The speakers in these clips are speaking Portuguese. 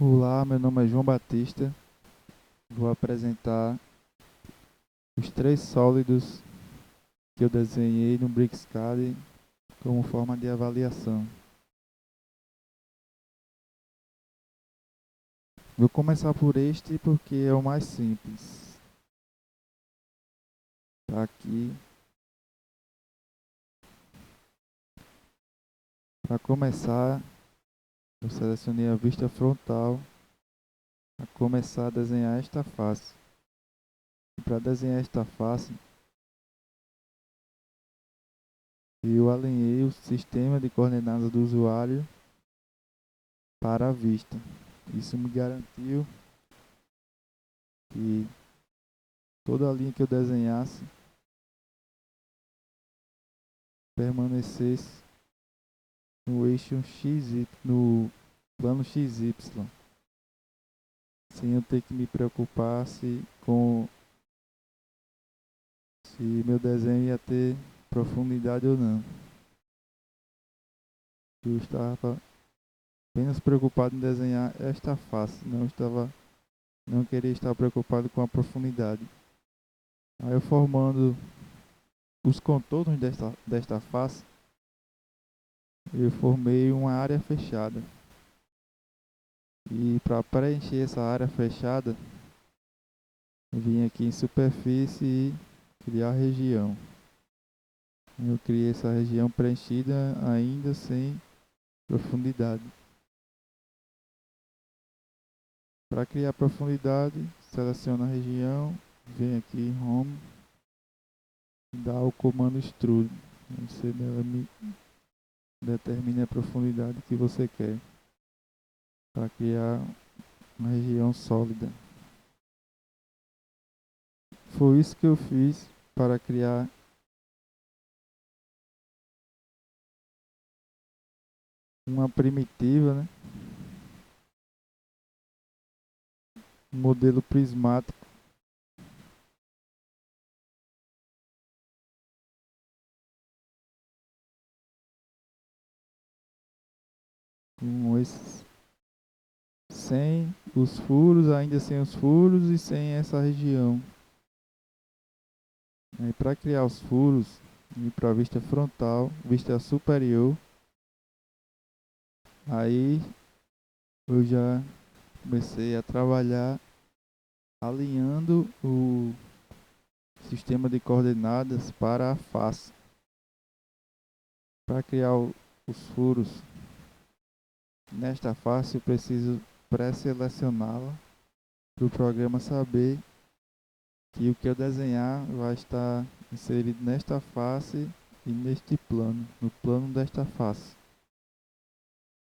Olá, meu nome é João Batista. Vou apresentar os três sólidos que eu desenhei no Bricscad como forma de avaliação. Vou começar por este porque é o mais simples. Tá aqui. Para começar, eu selecionei a vista frontal para começar a desenhar esta face. Para desenhar esta face, eu alinhei o sistema de coordenadas do usuário para a vista. Isso me garantiu que toda a linha que eu desenhasse permanecesse no eixo XY, no plano XY, sem eu ter que me preocupar se meu desenho ia ter profundidade ou não. Eu estava apenas preocupado em desenhar esta face, não queria estar preocupado com a profundidade. Aí eu formando os contornos desta face, eu formei uma área fechada. E para preencher essa área fechada, eu vim aqui em superfície e criar região. Eu criei essa região preenchida ainda sem profundidade. Para criar profundidade, seleciona a região, vem aqui em Home, dá o comando Extrude. Você determina a profundidade que você quer para criar uma região sólida. Foi isso que eu fiz para criar uma primitiva, né? Um modelo prismático com esses sem os furos, ainda sem os furos e sem essa região. Aí para criar os furos, ir para a vista frontal, vista superior. Aí eu já comecei a trabalhar alinhando o sistema de coordenadas para a face. Para criar os furos nesta face, eu preciso pré-selecioná-la para o programa saber que o que eu desenhar vai estar inserido nesta face e neste plano, no plano desta face.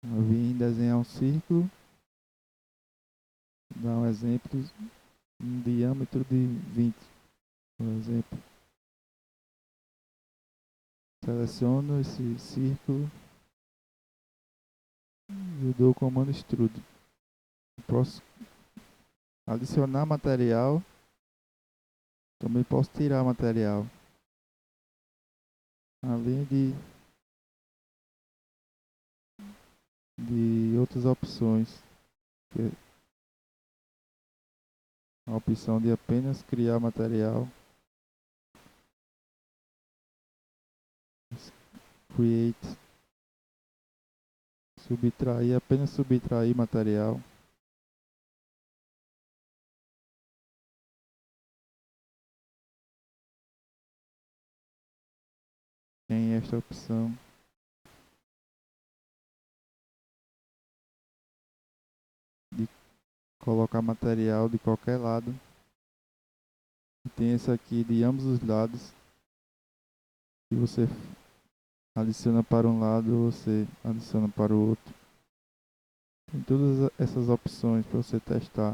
Eu vim desenhar um círculo, dar um exemplo, um diâmetro de 20, por exemplo. Seleciono esse círculo e eu dou o comando Extrude. Posso adicionar material, também posso tirar material, além de outras opções, que é a opção de apenas criar material, create, subtrair, apenas subtrair material. Tem esta opção de colocar material de qualquer lado. E tem esse aqui de ambos os lados. Se você adiciona para um lado, você adiciona para o outro. Tem todas essas opções para você testar.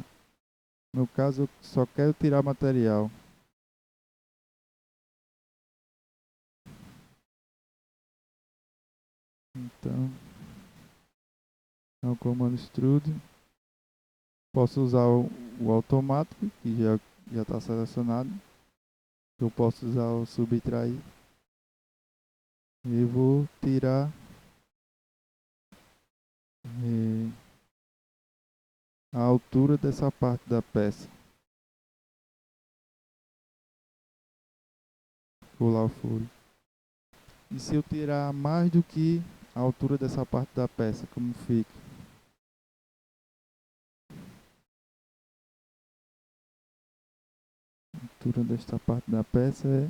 No meu caso, eu só quero tirar material. Então, é o comando extrude. Posso usar o automático, que já está selecionado. Eu posso usar o subtrair. E vou tirar a altura dessa parte da peça. Pular o furo. E se eu tirar mais do que a altura dessa parte da peça, como fica? A altura desta parte da peça é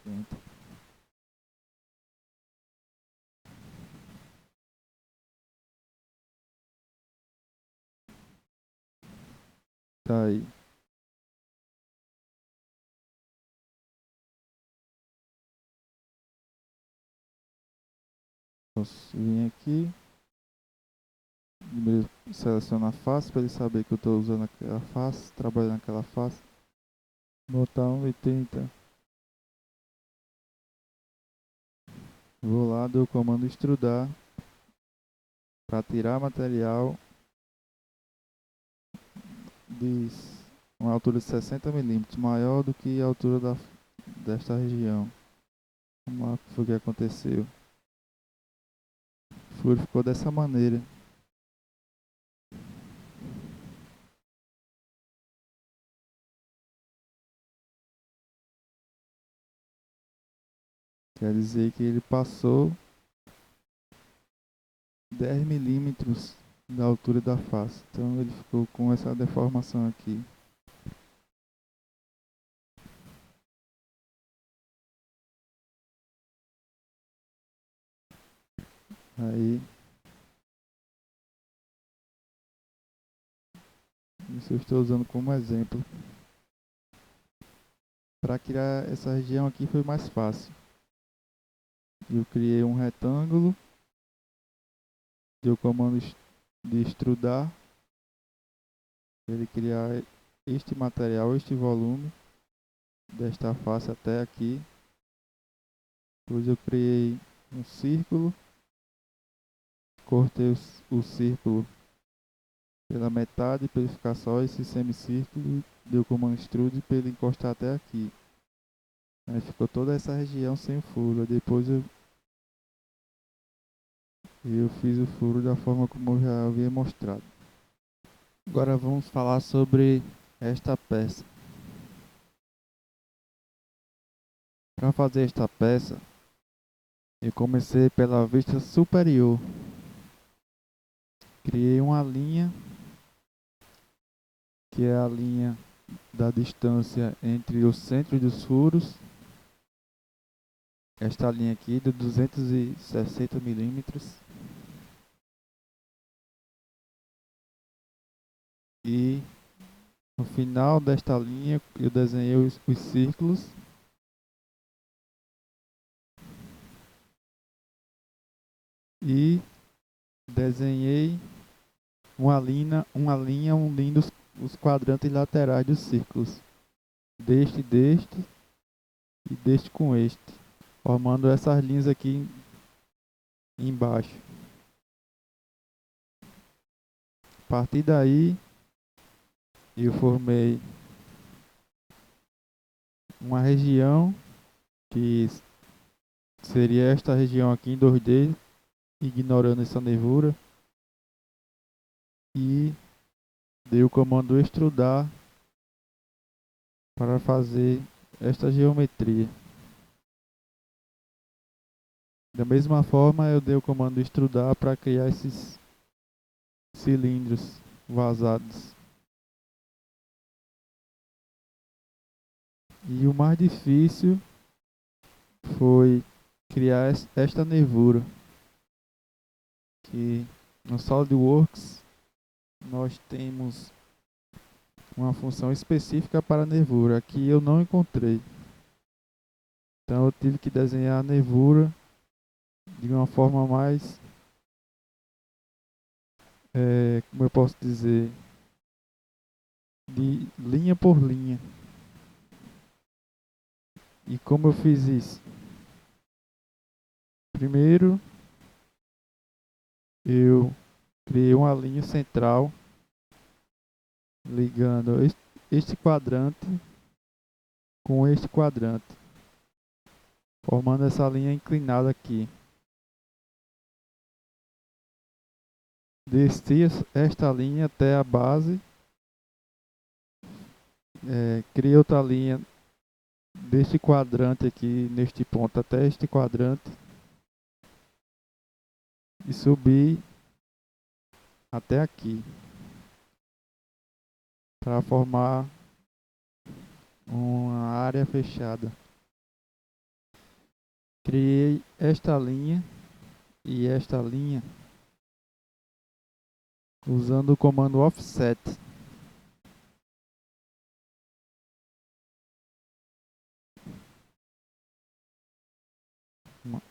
50. Tá aí. Posso vir aqui. Primeiro selecionar a face para ele saber que eu estou usando aquela face, trabalhando naquela face. Botar 1,80. Vou lá, dou o comando extrudar para tirar material de uma altura de 60 milímetros, maior do que a altura desta região. Vamos lá, o que foi que aconteceu? O furo ficou dessa maneira. Quer dizer que ele passou 10 milímetros da altura da face. Então ele ficou com essa deformação aqui. Aí, isso eu estou usando como exemplo. Para criar essa região aqui foi mais fácil. Eu criei um retângulo, dei o comando de extrudar, para ele criar este material, este volume, desta face até aqui. Depois eu criei um círculo, cortei o círculo pela metade para ele ficar só esse semicírculo, dei o comando extrude para ele encostar até aqui. Aí ficou toda essa região sem furo. Depois eu fiz o furo da forma como eu já havia mostrado. Agora vamos falar sobre esta peça. Para fazer esta peça, eu comecei pela vista superior. Criei uma linha, que é a linha da distância entre os centros dos furos. Esta linha aqui de 260 milímetros. E no final desta linha eu desenhei os círculos. E desenhei uma linha unindo os quadrantes laterais dos círculos. Deste e deste com este. Formando essas linhas aqui embaixo. A partir daí eu formei uma região que seria esta região aqui em 2D, ignorando essa nervura, e dei o comando extrudar para fazer esta geometria. Da mesma forma eu dei o comando extrudar para criar esses cilindros vazados. E o mais difícil foi criar esta nervura, que no SolidWorks nós temos uma função específica para a nervura. Aqui eu não encontrei. Então eu tive que desenhar a nervura de uma forma mais, como eu posso dizer, de linha por linha. E como eu fiz isso? Primeiro, eu criei uma linha central ligando este quadrante com este quadrante. formando essa linha inclinada aqui. Desci esta linha até a base, criei outra linha deste quadrante aqui, neste ponto até este quadrante, e subi até aqui, para formar uma área fechada. Criei esta linha e esta linha usando o comando offset.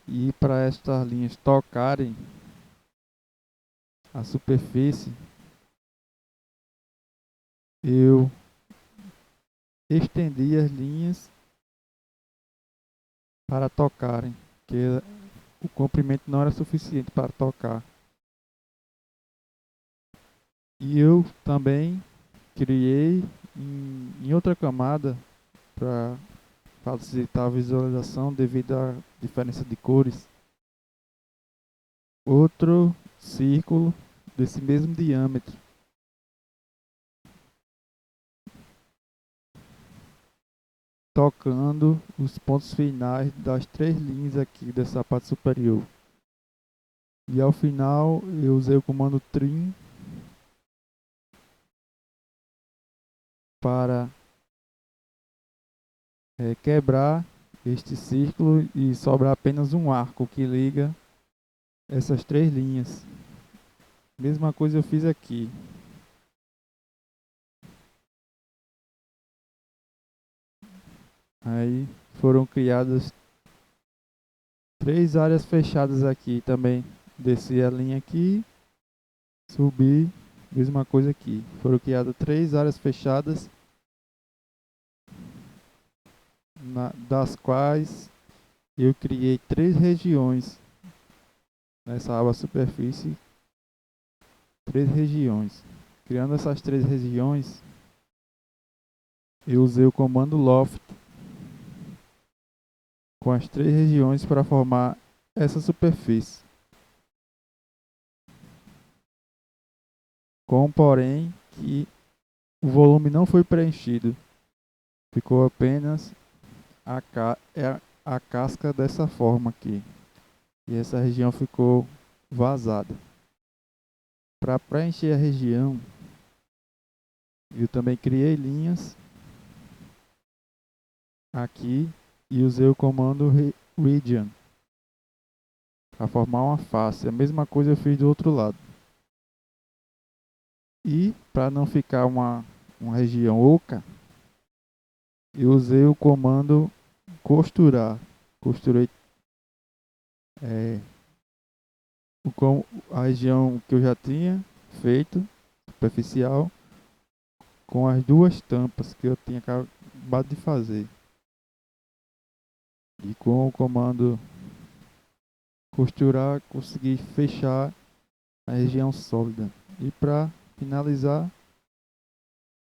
E para estas linhas tocarem a superfície, eu estendi as linhas para tocarem, porque o comprimento não era suficiente para tocar. E eu também criei em outra camada para facilitar a visualização devido à diferença de cores, outro círculo desse mesmo diâmetro, tocando os pontos finais das três linhas aqui dessa parte superior. E ao final eu usei o comando trim para quebrar este círculo e sobrar apenas um arco que liga essas três linhas. Mesma coisa eu fiz aqui. Aí foram criadas três áreas fechadas aqui também. Desci a linha aqui, subi, mesma coisa aqui. Foram criadas três áreas fechadas, das quais eu criei três regiões nessa aba superfície. Três regiões. Criando essas três regiões, eu usei o comando loft com as três regiões para formar essa superfície. Com porém que o volume não foi preenchido, ficou apenas a casca dessa forma aqui, e essa região ficou vazada. Para preencher a região, eu também criei linhas aqui e usei o comando region para formar uma face. A mesma coisa eu fiz do outro lado. E para não ficar uma região oca, eu usei o comando costurar. Costurei a região que eu já tinha feito, superficial, com as duas tampas que eu tinha acabado de fazer. E com o comando costurar, consegui fechar a região sólida. E para finalizar,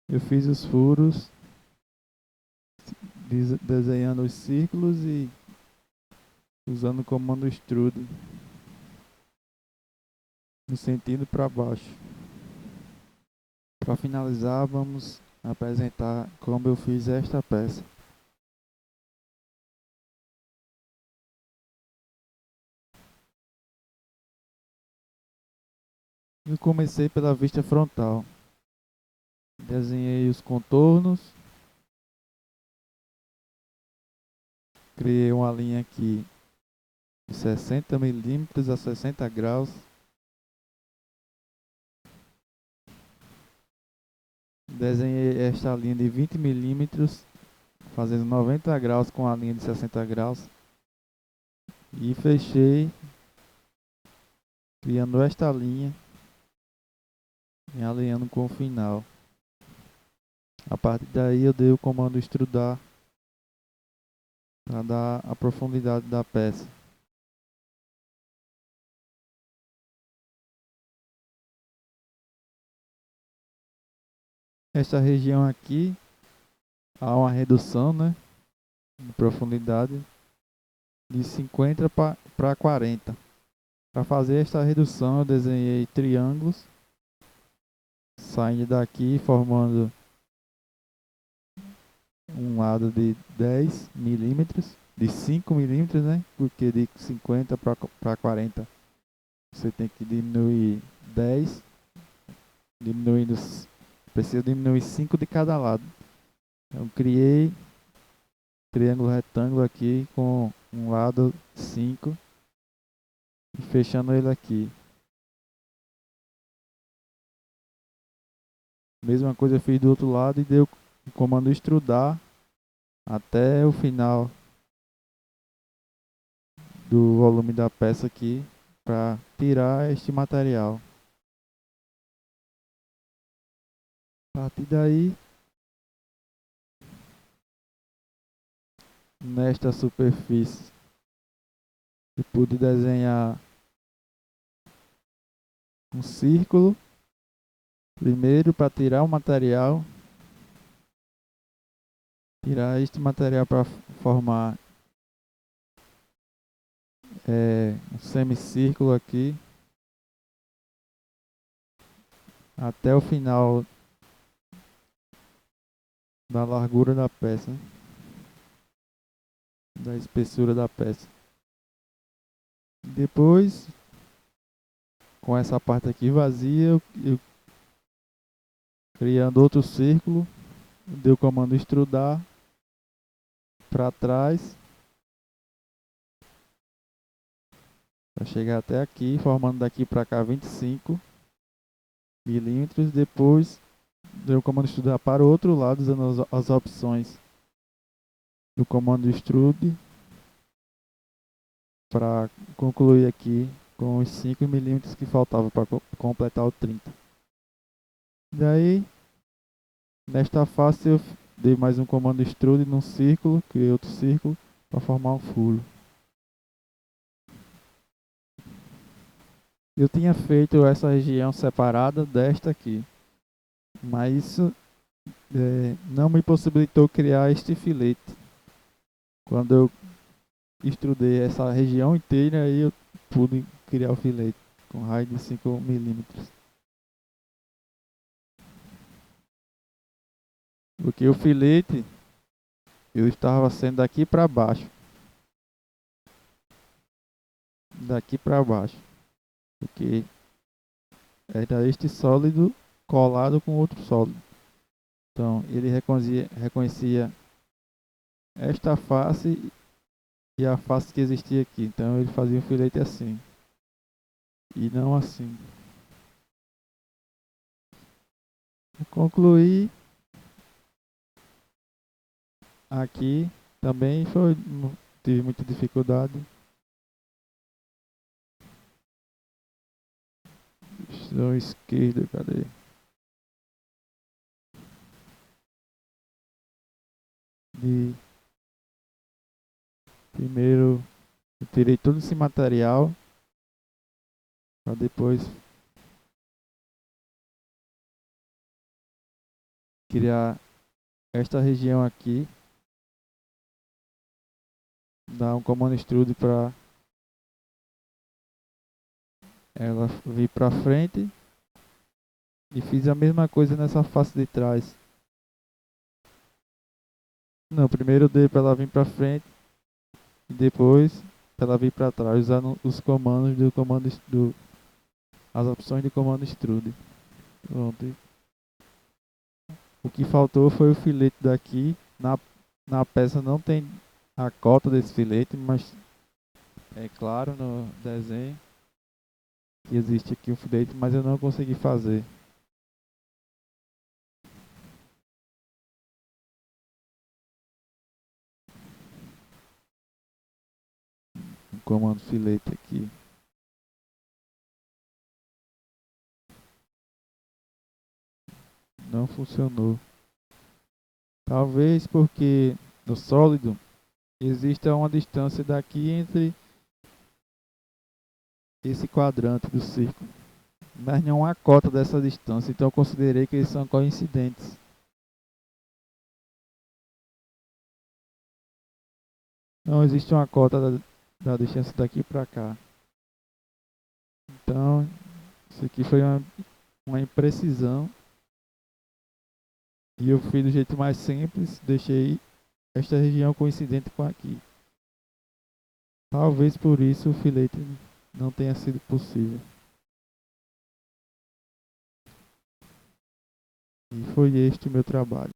eu fiz os furos, desenhando os círculos e usando o comando extrude no sentido para baixo. Para finalizar, vamos apresentar como eu fiz esta peça. Eu comecei pela vista frontal. Desenhei os contornos. Criei uma linha aqui de 60 milímetros a 60 graus. Desenhei esta linha de 20 milímetros, fazendo 90 graus com a linha de 60 graus. E fechei, criando esta linha e alinhando com o final. A partir daí eu dei o comando extrudar para dar a profundidade da peça. Esta região aqui há uma redução, né, de profundidade. de 50 para 40. Para fazer esta redução, eu desenhei triângulos saindo daqui, formando um lado de 10 milímetros, de 5 milímetros, né? Porque de 50 para 40 você tem que diminuir 10, diminuindo, precisa diminuir 5 de cada lado. Então criei triângulo retângulo aqui com um lado 5 e fechando ele aqui. Mesma coisa eu fiz do outro lado e dei o comando extrudar até o final do volume da peça aqui para tirar este material. A partir daí, nesta superfície, eu pude desenhar um círculo primeiro para tirar o material, tirar este material para formar um semicírculo aqui até o final da largura da peça, né? Da espessura da peça. Depois, com essa parte aqui vazia, eu criando outro círculo, dei o comando extrudar para trás para chegar até aqui, formando daqui para cá 25 milímetros. Depois dei o comando extrudar para o outro lado, usando as opções do comando extrude para concluir aqui com os 5 milímetros que faltavam para completar o 30. Daí, nesta face eu dei mais um comando extrude num círculo, criei outro círculo para formar um furo. Eu tinha feito essa região separada desta aqui, mas isso não me possibilitou criar este filete. Quando eu extrudei essa região inteira, aí eu pude criar o filete com raio de 5 milímetros. Porque o filete eu estava sendo daqui para baixo. Daqui para baixo. Porque era este sólido colado com outro sólido. Então ele reconhecia esta face e a face que existia aqui. Então ele fazia um filete assim. E não assim. Concluí aqui. Também não tive muita dificuldade. Opção esquerda, cadê? Primeiro eu tirei todo esse material para depois criar esta região aqui, dar um comando extrude para ela vir para frente e fiz a mesma coisa nessa face de trás. Não, primeiro eu dei para ela vir para frente e depois para ela vir para trás, usando os comandos as opções de comando extrude. Pronto. O que faltou foi o filete daqui. Na peça não tem a cota desse filete, mas é claro no desenho que existe aqui o filete, mas eu não consegui fazer. O comando filete aqui. Não funcionou. Talvez porque no sólido exista uma distância daqui entre esse quadrante do círculo, mas não há cota dessa distância, então eu considerei que eles são coincidentes. Não existe uma cota da distância daqui para cá. Então, isso aqui foi uma imprecisão. E eu fui do jeito mais simples, deixei esta região coincidente com aqui. Talvez por isso o filete não tenha sido possível. E foi este o meu trabalho.